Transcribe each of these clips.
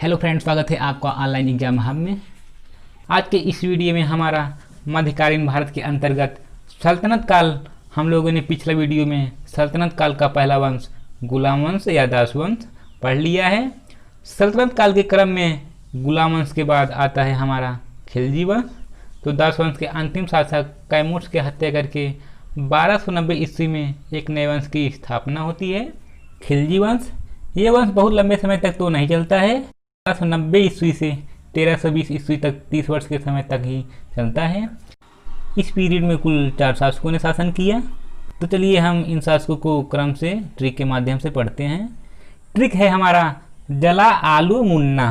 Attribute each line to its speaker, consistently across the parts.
Speaker 1: Hello friends, स्वागत है आपका ऑनलाइन एग्जाम हब में। आज के इस वीडियो में हमारा मध्यकालीन भारत के अंतर्गत सल्तनत काल, हम लोगों ने पिछला वीडियो में सल्तनत काल का पहला वंश गुलाम वंश या दास वंश पढ़ लिया है। सल्तनत काल के क्रम में गुलाम वंश के बाद आता है हमारा खिलजी वंश। तो दास वंश के अंतिम शासक कैमूर की हत्या करके 1290 ईस्वी में एक नए वंश की स्थापना होती है, खिलजी वंश। ये वंश बहुत लंबे समय तक तो नहीं चलता है, 1290 ईस्वी से 1320 ईस्वी तक 30 वर्ष के समय तक ही चलता है। इस पीरियड में कुल 4 शासकों ने शासन किया। तो चलिए हम इन शासकों को क्रम से ट्रिक के माध्यम से पढ़ते हैं। ट्रिक है हमारा जला आलू मुन्ना।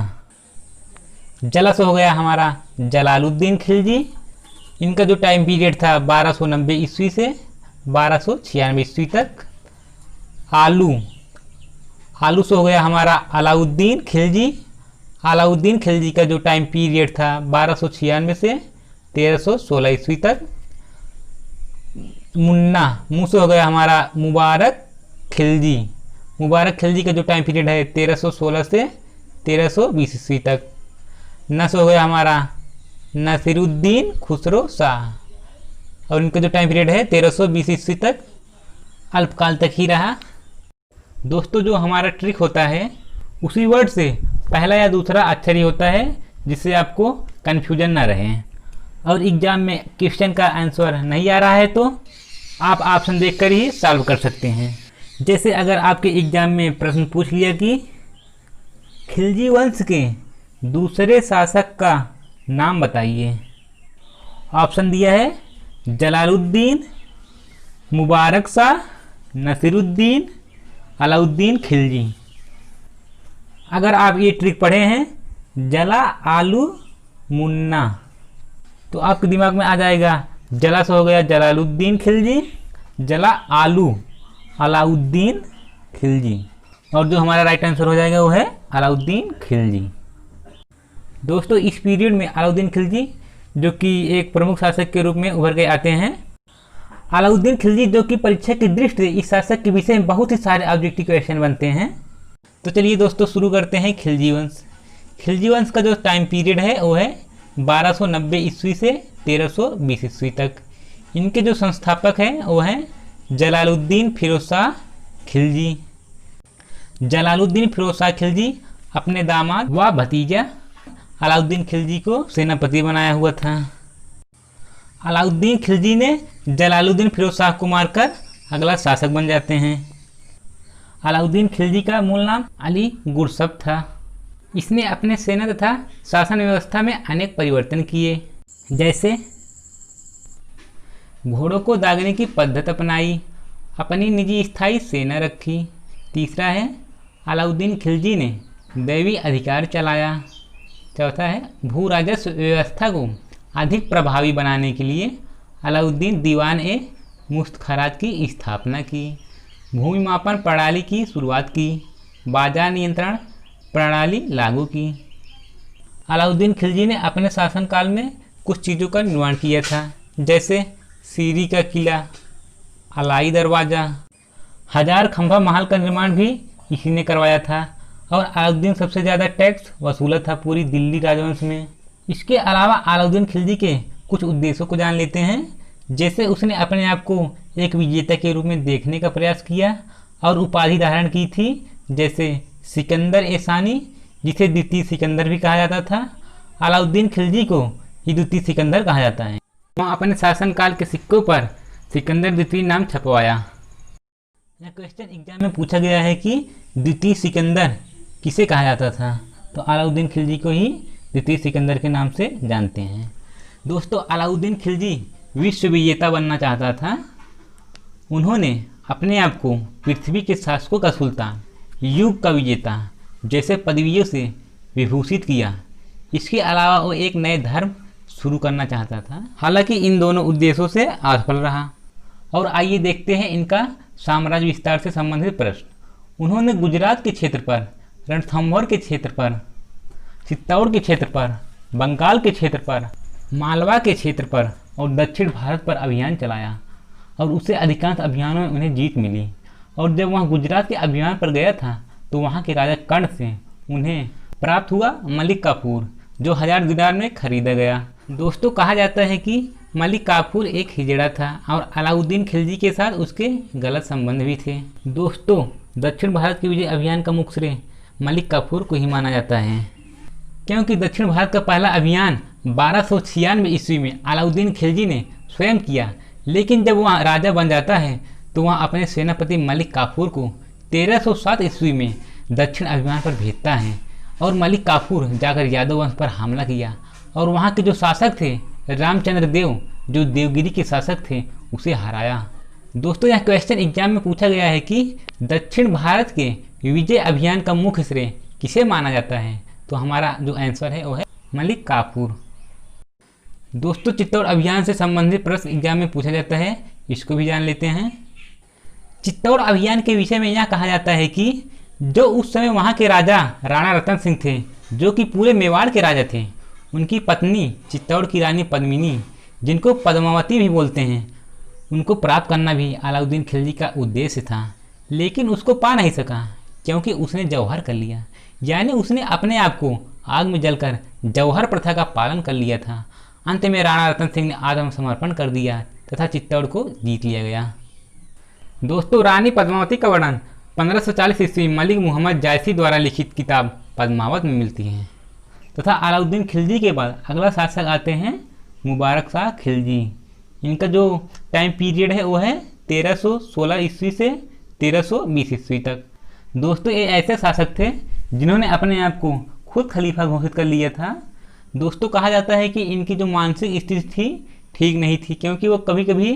Speaker 1: जला से हो गया हमारा जलालुद्दीन खिलजी। इनका जो टाइम पीरियड था 1290 ईस्वी से 1296 ईस्वी तक। आलू से हो गया हमारा अलाउद्दीन खिलजी। अलाउद्दीन खिलजी का जो टाइम पीरियड था 1296 से 1316 ईस्वी तक। मुँह से हो गया हमारा मुबारक खिलजी। मुबारक खिलजी का जो टाइम पीरियड है 1316 से 1320 ईस्वी तक। न से हो गया हमारा नसीरुद्दीन खुसरो शाह, और इनका जो टाइम पीरियड है 1320 ईस्वी तक, अल्पकाल तक ही रहा। दोस्तों, जो हमारा ट्रिक होता है उसी वर्ड से पहला या दूसरा अक्षर ही होता है, जिससे आपको कन्फ्यूजन ना रहे। और एग्जाम में क्वेश्चन का आंसर नहीं आ रहा है तो आप ऑप्शन देखकर ही सॉल्व कर सकते हैं। जैसे अगर आपके एग्जाम में प्रश्न पूछ लिया कि खिलजी वंश के दूसरे शासक का नाम बताइए, ऑप्शन दिया है जलालुद्दीन, मुबारक शाह, नसीरुद्दीन, अलाउद्दीन खिलजी। अगर आप ये ट्रिक पढ़े हैं जला आलू मुन्ना, तो आपके दिमाग में आ जाएगा जला से हो गया जलालुद्दीन खिलजी, जला आलू अलाउद्दीन खिलजी, और जो हमारा राइट आंसर हो जाएगा वो है अलाउद्दीन खिलजी। दोस्तों, इस पीरियड में अलाउद्दीन खिलजी जो कि एक प्रमुख शासक के रूप में उभर के आते हैं। अलाउद्दीन खिलजी जो कि परीक्षा की दृष्टि से इस शासक के विषय में बहुत ही सारे ऑब्जेक्टिव क्वेश्चन बनते हैं। तो चलिए दोस्तों शुरू करते हैं खिलजी वंश। खिलजी वंश का जो टाइम पीरियड है वो है 1290 ईस्वी से 1320 ईस्वी तक। इनके जो संस्थापक हैं वो हैं जलालुद्दीन फिरोज शाह खिलजी। जलालुद्दीन फिरोज शाह खिलजी अपने दामाद व भतीजा अलाउद्दीन खिलजी को सेनापति बनाया हुआ था। अलाउद्दीन खिलजी ने जलालुद्दीन फिरोज शाह को मारकर अगला शासक बन जाते हैं। अलाउद्दीन खिलजी का मूल नाम अली गुरसब था। इसने अपने सेना तथा शासन व्यवस्था में अनेक परिवर्तन किए, जैसे घोड़ों को दागने की पद्धति अपनाई, अपनी निजी स्थायी सेना रखी। तीसरा है अलाउद्दीन खिलजी ने दैवी अधिकार चलाया। चौथा है भू राजस्व व्यवस्था को अधिक प्रभावी बनाने के लिए अलाउद्दीन दीवान ए मुस्तखराज की स्थापना की, भूमि मापन प्रणाली की शुरुआत की, बाजार नियंत्रण प्रणाली लागू की। अलाउद्दीन खिलजी ने अपने शासनकाल में कुछ चीज़ों का निर्माण किया था, जैसे सीरी का किला, अलाई दरवाज़ा, 1000 खंभा महल का निर्माण भी इसी ने करवाया था। और अलाउद्दीन सबसे ज़्यादा टैक्स वसूला था पूरी दिल्ली राजवंश में। इसके अलावा अलाउद्दीन खिलजी के कुछ उद्देश्यों को जान लेते हैं। जैसे उसने अपने आप को एक विजेता के रूप में देखने का प्रयास किया और उपाधि धारण की थी, जैसे सिकंदर एसानी, जिसे द्वितीय सिकंदर भी कहा जाता था। अलाउद्दीन खिलजी को ही द्वितीय सिकंदर कहा जाता है। वह अपने शासनकाल के सिक्कों पर सिकंदर द्वितीय नाम छपवाया। यह क्वेश्चन एग्जाम में पूछा गया है कि द्वितीय सिकंदर किसे कहा जाता था, तो अलाउद्दीन खिलजी को ही द्वितीय सिकंदर के नाम से जानते हैं। दोस्तों, अलाउद्दीन खिलजी विश्व विजेता बनना चाहता था। उन्होंने अपने आप को पृथ्वी के शासकों का सुल्तान, युग का विजेता जैसे पदवियों से विभूषित किया। इसके अलावा वो एक नए धर्म शुरू करना चाहता था। हालांकि इन दोनों उद्देश्यों से असफल रहा। और आइए देखते हैं इनका साम्राज्य विस्तार से संबंधित प्रश्न। उन्होंने गुजरात के क्षेत्र पर, रणथंभौर के क्षेत्र पर, चित्तौड़ के क्षेत्र पर, बंगाल के क्षेत्र पर, मालवा के क्षेत्र पर और दक्षिण भारत पर अभियान चलाया, और उससे अधिकांश अभियानों में उन्हें जीत मिली। और जब वह गुजरात के अभियान पर गया था तो वहाँ के राजा कर्ण से उन्हें प्राप्त हुआ मलिक काफूर, जो 1000 दिनार में खरीदा गया। दोस्तों कहा जाता है कि मलिक काफूर एक हिजड़ा था और अलाउद्दीन खिलजी के साथ उसके गलत संबंध भी थे। दोस्तों दक्षिण भारत के विजय अभियान का मुख्य श्रेय मलिक काफूर को ही माना जाता है, क्योंकि दक्षिण भारत का पहला अभियान 1296 ईस्वी में अलाउद्दीन खिलजी ने स्वयं किया, लेकिन जब वह राजा बन जाता है तो वह अपने सेनापति मलिक काफूर को 1307 ईस्वी में दक्षिण अभियान पर भेजता है और मलिक काफूर जाकर यादव वंश पर हमला किया और वहाँ के जो शासक थे रामचंद्र देव, जो देवगिरी के शासक थे, उसे हराया। दोस्तों यह क्वेश्चन एग्जाम में पूछा गया है कि दक्षिण भारत के विजय अभियान का मुख्य श्रेय किसे माना जाता है, तो हमारा जो आंसर है वो है मलिक काफूर। दोस्तों चित्तौड़ अभियान से संबंधित प्रश्न एग्जाम में पूछा जाता है, इसको भी जान लेते हैं। चित्तौड़ अभियान के विषय में यह कहा जाता है कि जो उस समय वहाँ के राजा राणा रतन सिंह थे, जो कि पूरे मेवाड़ के राजा थे, उनकी पत्नी चित्तौड़ की रानी पद्मिनी, जिनको पद्मावती भी बोलते हैं, उनको प्राप्त करना भी अलाउद्दीन खिलजी का उद्देश्य था, लेकिन उसको पा नहीं सका क्योंकि उसने जौहर कर लिया, यानी उसने अपने आप को आग में जलकर जौहर प्रथा का पालन कर लिया था। अंत में राणा रतन सिंह ने आत्मसमर्पण कर दिया तथा चित्तौड़ को जीत लिया गया। दोस्तों रानी पद्मावती का वर्णन 1540 ईस्वी मलिक मोहम्मद जायसी द्वारा लिखित किताब पद्मावत में मिलती है तथा अलाउद्दीन खिलजी के बाद अगला शासक आते हैं मुबारक शाह खिलजी। इनका जो टाइम पीरियड है वो है 1316 ईस्वी से 1320 ईस्वी तक। दोस्तों ये ऐसे शासक थे जिन्होंने अपने आप को खुद खलीफा घोषित कर लिया था। दोस्तों कहा जाता है कि इनकी जो मानसिक स्थिति थी ठीक नहीं थी, क्योंकि वो कभी कभी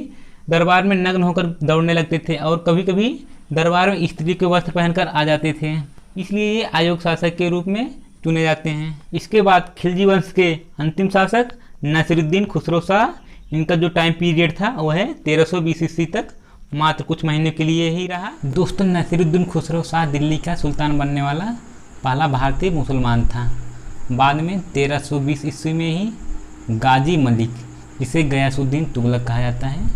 Speaker 1: दरबार में नग्न होकर दौड़ने लगते थे और कभी कभी दरबार में स्त्री के वस्त्र पहनकर आ जाते थे, इसलिए ये अयोग्य शासक के रूप में चुने जाते हैं। इसके बाद खिलजी वंश के अंतिम शासक नासिरुद्दीन खुसरो शाह, इनका जो टाइम पीरियड था वो है 1320 ईस्वी तक, मात्र कुछ महीनों के लिए ही रहा। दोस्तों नासिरुद्दीन खुसरो शाह दिल्ली का सुल्तान बनने वाला पहला भारतीय मुसलमान था। बाद में 1320 ईस्वी में ही गाजी मलिक, जिसे गयासुद्दीन तुगलक कहा जाता है,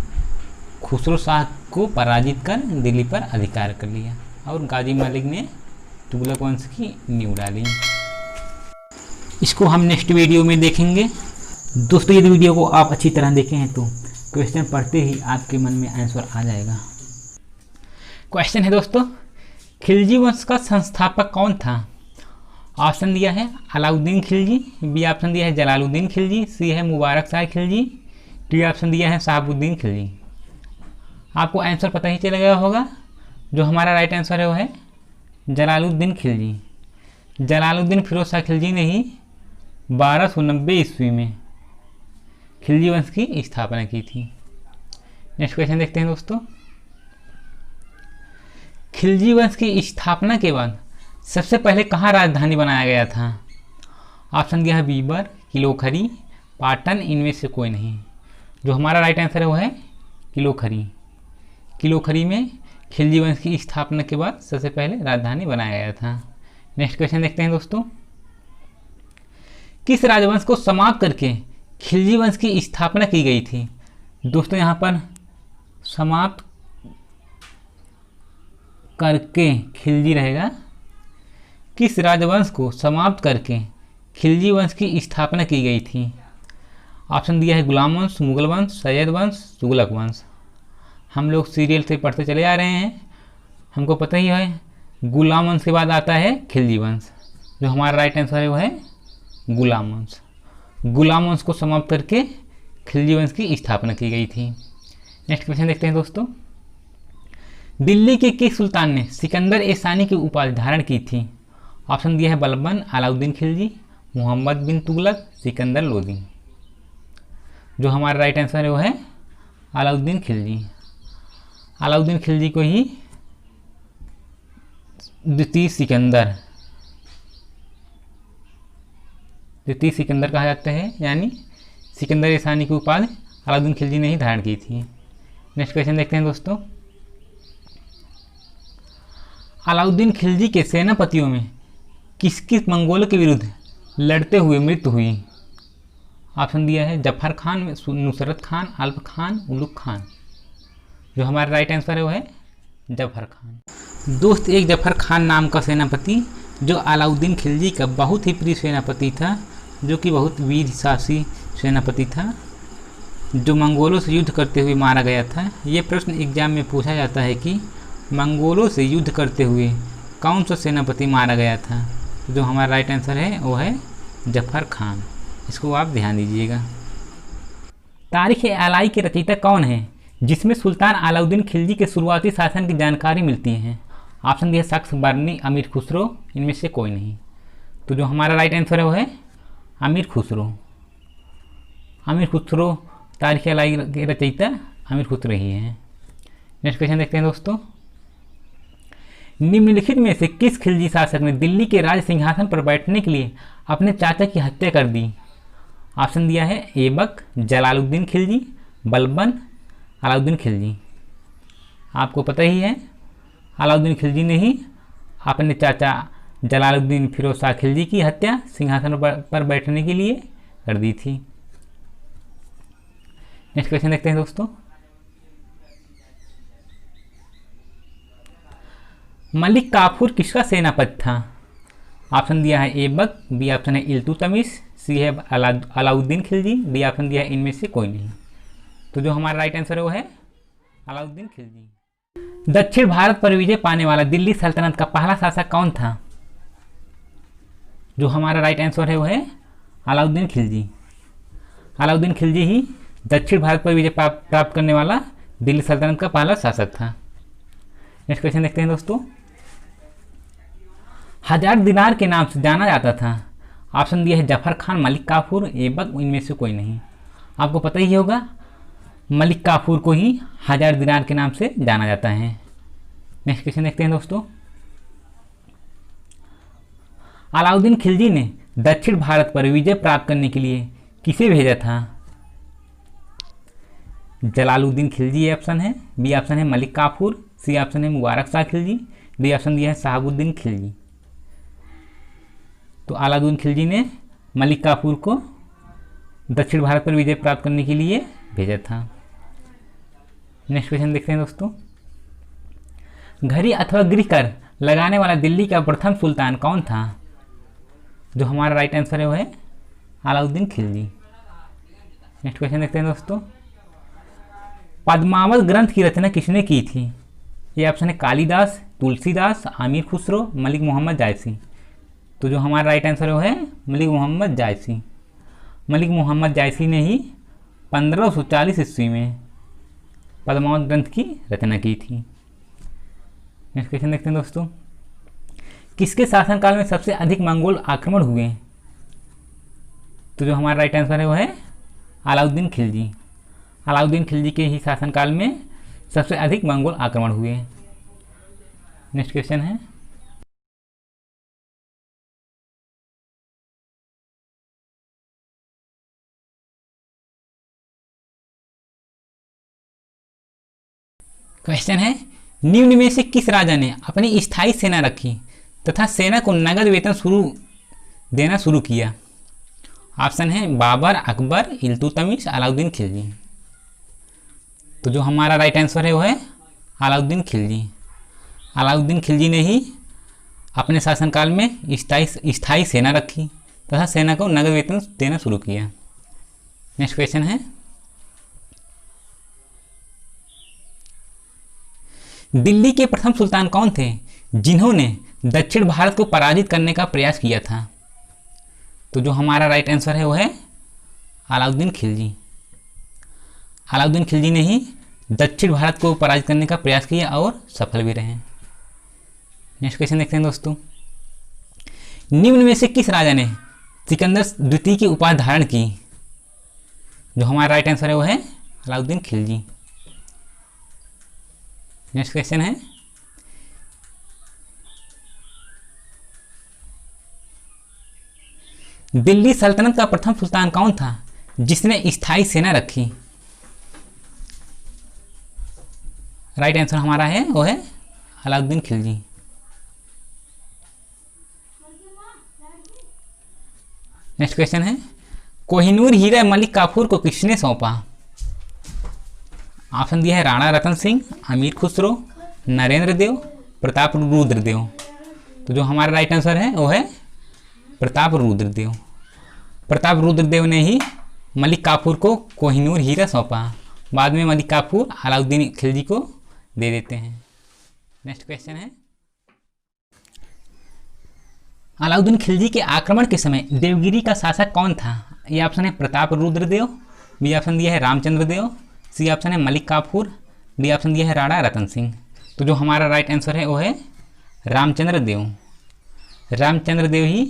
Speaker 1: खुसरो शाह को पराजित कर दिल्ली पर अधिकार कर लिया और गाजी मलिक ने तुगलक वंश की नींव डाली। इसको हम नेक्स्ट वीडियो में देखेंगे। दोस्तों यदि वीडियो को आप अच्छी तरह देखे हैं तो क्वेश्चन पढ़ते ही आपके मन में आंसर आ जाएगा। क्वेश्चन है दोस्तों, खिलजी वंश का संस्थापक कौन था? ऑप्शन दिया है अलाउद्दीन खिलजी, बी ऑप्शन दिया है जलालुद्दीन खिलजी, सी है मुबारक शाह खिलजी, डी ऑप्शन दिया है शहाबुद्दीन खिलजी। आपको आंसर पता ही चला गया होगा। जो हमारा राइट आंसर है वो है जलालुद्दीन खिलजी। जलालुद्दीन फिरोज शाह खिलजी ने ही 1290 ईस्वी में खिलजी वंश की स्थापना की थी। नेक्स्ट क्वेश्चन देखते हैं दोस्तों, खिलजी वंश की स्थापना के बाद सबसे पहले कहाँ राजधानी बनाया गया था? ऑप्शन दिया है बीबर, किलोखरी, पाटन, इनमें से कोई नहीं। जो हमारा राइट आंसर है वो है किलोखरी। किलोखरी में खिलजी वंश की स्थापना के बाद सबसे पहले राजधानी बनाया गया था। नेक्स्ट क्वेश्चन देखते हैं दोस्तों, किस राजवंश को समाप्त करके खिलजी वंश की स्थापना की गई थी? दोस्तों यहाँ पर समाप्त करके खिलजी रहेगा। किस राजवंश को समाप्त करके खिलजी वंश की स्थापना की गई थी? ऑप्शन दिया है गुलाम वंश, मुगल वंश, सैयद वंश, तुगलक वंश। हम लोग सीरियल से पढ़ते चले आ रहे हैं, हमको पता ही है गुलाम वंश के बाद आता है खिलजी वंश। जो हमारा राइट आंसर है वो है गुलाम वंश। गुलाम वंश को समाप्त करके खिलजी वंश की स्थापना की गई थी। नेक्स्ट क्वेश्चन देखते हैं दोस्तों, दिल्ली के किस सुल्तान ने सिकंदर ए सानी की उपाधि धारण की थी? ऑप्शन दिया है बलबन, अलाउद्दीन खिलजी, मोहम्मद बिन तुगलक, सिकंदर लोदी। जो हमारा राइट आंसर है वो है अलाउद्दीन खिलजी। अलाउद्दीन खिलजी को ही द्वितीय सिकंदर कहा जाता है, यानी सिकंदर ए सानी की उपाधि अलाउद्दीन खिलजी ने ही धारण की थी। नेक्स्ट क्वेश्चन देखते हैं दोस्तों, अलाउद्दीन खिलजी के सेनापतियों में किस किस मंगोलों के विरुद्ध लड़ते हुए मृत्यु हुई? ऑप्शन दिया है जफर खान, नुसरत खान, अल्प खान, उलुग खान। जो हमारा राइट आंसर है वो है जफर खान। दोस्त एक जफर खान नाम का सेनापति जो अलाउद्दीन खिलजी का बहुत ही प्रिय सेनापति था, जो कि बहुत वीर साहसी सेनापति था, जो मंगोलों से युद्ध करते हुए मारा गया था। ये प्रश्न एग्जाम में पूछा जाता है कि मंगोलों से युद्ध करते हुए कौन सा सेनापति मारा गया था। तो जो हमारा राइट आंसर है वो है जफर खान। इसको आप ध्यान दीजिएगा। तारीख़-ए-आलाई के रचयिता कौन है, जिसमें सुल्तान अलाउद्दीन खिलजी के शुरुआती शासन की जानकारी मिलती है। ऑप्शन दिया शख्स, बर्नी, अमीर खुसरो, इनमें से कोई नहीं। तो जो हमारा राइट आंसर है वो है अमीर खुसरो। अमीर खुसरो तारीख़-ए-आलाई के रचयिता अमीर खुसरो ही हैं। नेक्स्ट क्वेश्चन देखते हैं दोस्तों। निम्नलिखित में से किस खिलजी शासक ने दिल्ली के राज सिंहासन पर बैठने के लिए अपने चाचा की हत्या कर दी। ऑप्शन दिया है ऐबक, जलालुद्दीन खिलजी, बलबन, अलाउद्दीन खिलजी। आपको पता ही है अलाउद्दीन खिलजी ने ही अपने चाचा जलालुद्दीन फिरोज शाह खिलजी की हत्या सिंहासन पर बैठने के लिए कर दी थी। नेक्स्ट क्वेश्चन देखते हैं दोस्तों। मलिक काफूर किसका सेनापति था। ऑप्शन दिया है ऐबक, बी ऑप्शन है इल्तुतमिश, सी है अलाउद्दीन खिलजी, डी ऑप्शन दिया है इनमें से कोई नहीं। तो जो हमारा राइट आंसर है वो है अलाउद्दीन खिलजी। दक्षिण भारत पर विजय पाने वाला दिल्ली सल्तनत का पहला शासक कौन था। जो हमारा राइट आंसर है वो है अलाउद्दीन खिलजी। अलाउद्दीन खिलजी ही दक्षिण भारत पर विजय प्राप्त करने वाला दिल्ली सल्तनत का पहला शासक था। नेक्स्ट क्वेश्चन देखते हैं दोस्तों। हजार दिनार के नाम से जाना जाता था। ऑप्शन दिया है जफर खान, मलिक काफूर, ऐबक, इनमें से कोई नहीं। आपको पता ही होगा मलिक काफूर को ही हजार दिनार के नाम से जाना जाता है। नेक्स्ट क्वेश्चन देखते हैं दोस्तों। अलाउद्दीन खिलजी ने दक्षिण भारत पर विजय प्राप्त करने के लिए किसे भेजा था। जलालुद्दीन खिलजी ऑप्शन है, बी ऑप्शन है मलिक काफूर, सी ऑप्शन है मुबारक शाह खिलजी, डी ऑप्शन दिया है शहाबुद्दीन खिलजी। तो अलाउद्दीन खिलजी ने मलिक काफूर को दक्षिण भारत पर विजय प्राप्त करने के लिए भेजा था। नेक्स्ट क्वेश्चन देखते हैं दोस्तों। घड़ी अथवा गृह कर लगाने वाला दिल्ली का प्रथम सुल्तान कौन था। जो हमारा राइट आंसर है वो है अलाउद्दीन खिलजी। नेक्स्ट क्वेश्चन देखते हैं दोस्तों। पद्मावत ग्रंथ की रचना किसने की थी। ये ऑप्शन है कालिदास, तुलसीदास, आमिर खुसरो, मलिक मोहम्मद जायसी। तो जो हमारा राइट आंसर है वो है मलिक मोहम्मद जायसी। मलिक मोहम्मद जायसी ने ही 1540 ईस्वी में पद्मावत ग्रंथ की रचना की थी। नेक्स्ट क्वेश्चन देखते हैं दोस्तों। किसके शासनकाल में सबसे अधिक मंगोल आक्रमण हुए। तो जो हमारा राइट आंसर है वो है अलाउद्दीन खिलजी। अलाउद्दीन खिलजी के ही शासनकाल में सबसे अधिक मंगोल आक्रमण हुए। नेक्स्ट क्वेश्चन है। क्वेश्चन है निम्न में से किस राजा ने अपनी स्थायी सेना रखी तथा सेना को नगद वेतन देना शुरू किया। ऑप्शन है बाबर, अकबर, इल्तुतमिश, अलाउद्दीन खिलजी। तो जो हमारा राइट आंसर है वो है अलाउद्दीन खिलजी। अलाउद्दीन खिलजी ने ही अपने शासनकाल में स्थायी सेना रखी तथा सेना को नगद वेतन देना शुरू किया। नेक्स्ट क्वेश्चन है। दिल्ली के प्रथम सुल्तान कौन थे जिन्होंने दक्षिण भारत को पराजित करने का प्रयास किया था। तो जो हमारा राइट आंसर है वो है अलाउद्दीन खिलजी। अलाउद्दीन खिलजी ने ही दक्षिण भारत को पराजित करने का प्रयास किया और सफल भी रहे। नेक्स्ट क्वेश्चन देखते हैं दोस्तों। निम्न में से किस राजा ने सिकंदर द्वितीय की उपाधि धारण की। जो हमारा राइट आंसर है वो है अलाउद्दीन खिलजी। नेक्स्ट क्वेश्चन है। दिल्ली सल्तनत का प्रथम सुल्तान कौन था जिसने स्थायी सेना रखी। राइट आंसर हमारा है वो है अलाउद्दीन खिलजी। नेक्स्ट क्वेश्चन है। कोहिनूर हीरा मलिक काफूर को किसने सौंपा। ऑप्शन दिया है राणा रतन सिंह, अमीर खुसरो, नरेंद्र देव, प्रताप रुद्र देव। तो जो हमारा राइट आंसर है वो है प्रताप रुद्रदेव। प्रताप रुद्रदेव ने ही मलिक काफूर को कोहिनूर हीरा सौंपा। बाद में मलिक काफूर अलाउद्दीन खिलजी को दे देते हैं। नेक्स्ट क्वेश्चन है, अलाउद्दीन खिलजी के आक्रमण के समय देवगिरी का शासक कौन था? ये ऑप्शन है प्रताप रुद्रदेव, बी ऑप्शन दिया है रामचंद्र देव, सी ऑप्शन है मलिक काफूर, डी ऑप्शन दिया है राणा रतन सिंह। तो जो हमारा राइट आंसर है वो है रामचंद्र देव। रामचंद्र देव ही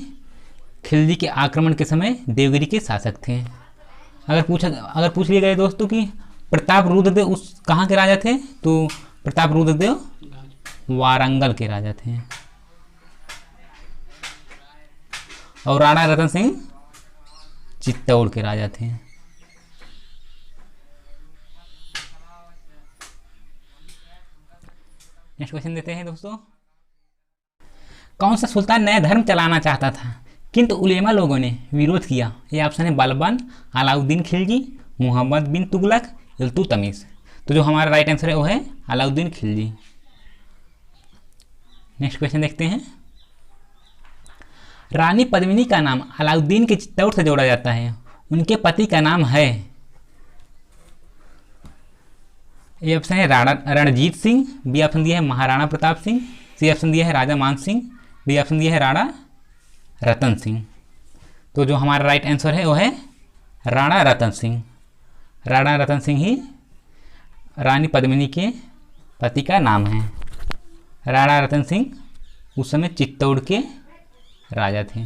Speaker 1: खिलजी के आक्रमण के समय देवगिरी के शासक थे। अगर पूछ लिया गया दोस्तों कि प्रताप रुद्रदेव उस कहाँ के राजा थे, तो प्रताप रुद्रदेव वारंगल के राजा थे और राणा रतन सिंह चित्तौड़ के राजा थे। नेक्स्ट क्वेश्चन देते हैं दोस्तों, कौन सा सुल्तान नया धर्म चलाना चाहता था किंतु उलेमा लोगों ने विरोध किया? ये ऑप्शन है बलबन, अलाउद्दीन खिलजी, मोहम्मद बिन तुगलक, इल्तुतमिश। तो जो हमारा राइट आंसर है वो है अलाउद्दीन खिलजी। नेक्स्ट क्वेश्चन देखते हैं, रानी पद्मिनी का नाम अलाउद्दीन के चित्तौड़ से जोड़ा जाता है, उनके पति का नाम है? ये ऑप्शन है रणजीत सिंह, बी ऑप्शन दिया है महाराणा प्रताप सिंह, सी ऑप्शन दिया है राजा मान सिंह, डी ऑप्शन दिया है राणा रतन सिंह। तो जो हमारा राइट आंसर है वो है राणा रतन सिंह। राणा रतन सिंह ही रानी पद्मिनी के पति का नाम है। राणा रतन सिंह उस समय चित्तौड़ के राजा थे।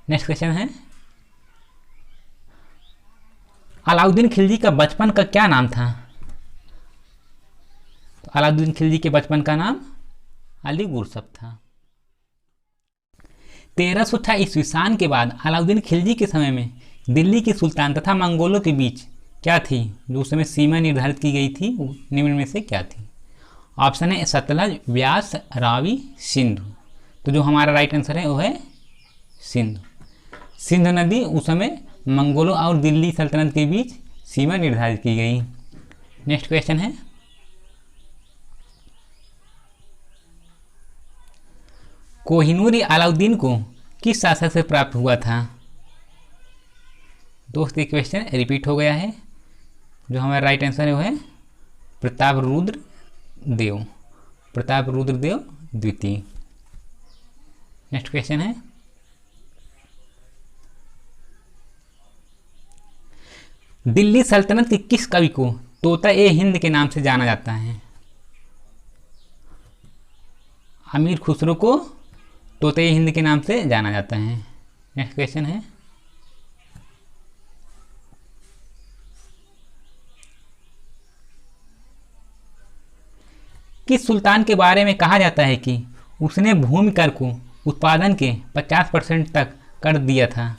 Speaker 1: नेक्स्ट क्वेश्चन है, अलाउद्दीन खिलजी का बचपन का क्या नाम था? तो अलाउद्दीन खिलजी के बचपन का नाम अली गुरसब था। 1328 ईस्वी सन के बाद अलाउद्दीन खिलजी के समय में दिल्ली के सुल्तान तथा मंगोलों के बीच क्या थी? जो उस समय सीमा निर्धारित की गई थी निम्न में से क्या थी? ऑप्शन है सतलज, व्यास, रावी, सिंधु। तो जो हमारा राइट आंसर है वो है सिंधु। सिंधु नदी उस समय मंगोलों और दिल्ली सल्तनत के बीच सीमा निर्धारित की गई। नेक्स्ट क्वेश्चन है, कोहिनूर अलाउद्दीन को किस शासक से प्राप्त हुआ था? दोस्त ये क्वेश्चन रिपीट हो गया है। जो हमारा राइट आंसर है वो है प्रताप रुद्रदेव, प्रताप रुद्रदेव द्वितीय। नेक्स्ट क्वेश्चन है, दिल्ली सल्तनत के किस कवि को तोता ए हिंद के नाम से जाना जाता है? अमीर खुसरो को तोता ए हिंद के नाम से जाना जाता है। नेक्स्ट क्वेश्चन है, किस सुल्तान के बारे में कहा जाता है कि उसने भूमि कर को उत्पादन के 50% तक कर दिया था?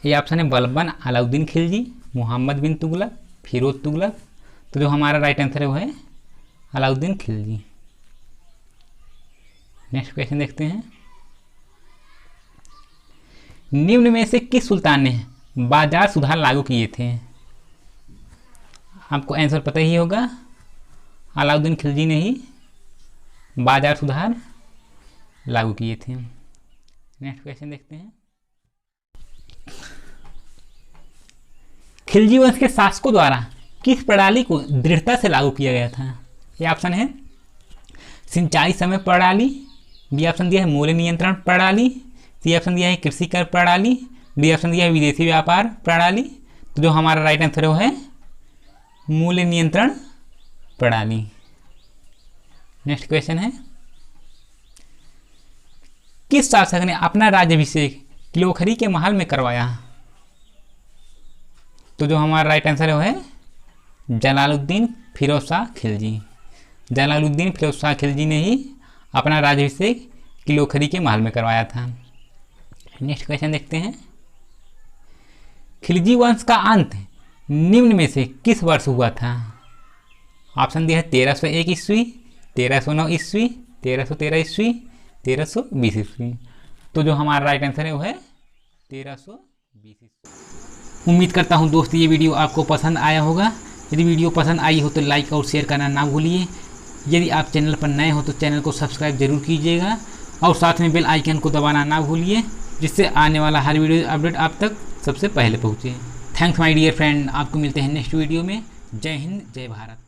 Speaker 1: ये ऑप्शन है बलबन, अलाउद्दीन खिलजी, मोहम्मद बिन तुगलक, फिरोज तुगलक। तो जो हमारा राइट आंसर है वो है अलाउद्दीन खिलजी। नेक्स्ट क्वेश्चन देखते हैं, निम्न में से किस सुल्तान ने बाजार सुधार लागू किए थे? आपको आंसर पता ही होगा, अलाउद्दीन खिलजी ने ही बाजार सुधार लागू किए थे। नेक्स्ट क्वेश्चन देखते हैं, खिलजी वंश के शासकों द्वारा किस प्रणाली को दृढ़ता से लागू किया गया था? ये ऑप्शन है सिंचाई समय प्रणाली, बी ऑप्शन दिया है मूल्य नियंत्रण प्रणाली, सी ऑप्शन दिया है कृषि कर प्रणाली, डी ऑप्शन दिया है विदेशी व्यापार प्रणाली। तो जो हमारा राइट आंसर है वो है मूल्य नियंत्रण प्रणाली। नेक्स्ट क्वेश्चन है, किस शासक ने अपना राज्याभिषेक किलोखरी के महल में करवाया? तो जो हमारा राइट आंसर है वो है जलालुद्दीन फिरोज शाह खिलजी। जलालुद्दीन फिरोज शाह खिलजी ने ही अपना राज्याभिषेक किलोखरी के महल में करवाया था। नेक्स्ट क्वेश्चन देखते हैं, खिलजी वंश का अंत निम्न में से किस वर्ष हुआ था? ऑप्शन दिया है 1301 ईस्वी, 1309 ईस्वी, 1313 ईस्वी, 1320 ईस्वी। तो जो हमारा राइट आंसर है वो है 1320 ईस्वी। उम्मीद करता हूँ दोस्त ये वीडियो आपको पसंद आया होगा। यदि वीडियो पसंद आई हो तो लाइक और शेयर करना ना भूलिए। यदि आप चैनल पर नए हो तो चैनल को सब्सक्राइब जरूर कीजिएगा और साथ में बेल आइकन को दबाना ना भूलिए, जिससे आने वाला हर वीडियो अपडेट आप तक सबसे पहले पहुँचे। थैंक्स माय डियर फ्रेंड, आपको मिलते हैं नेक्स्ट वीडियो में। जय हिंद, जय भारत।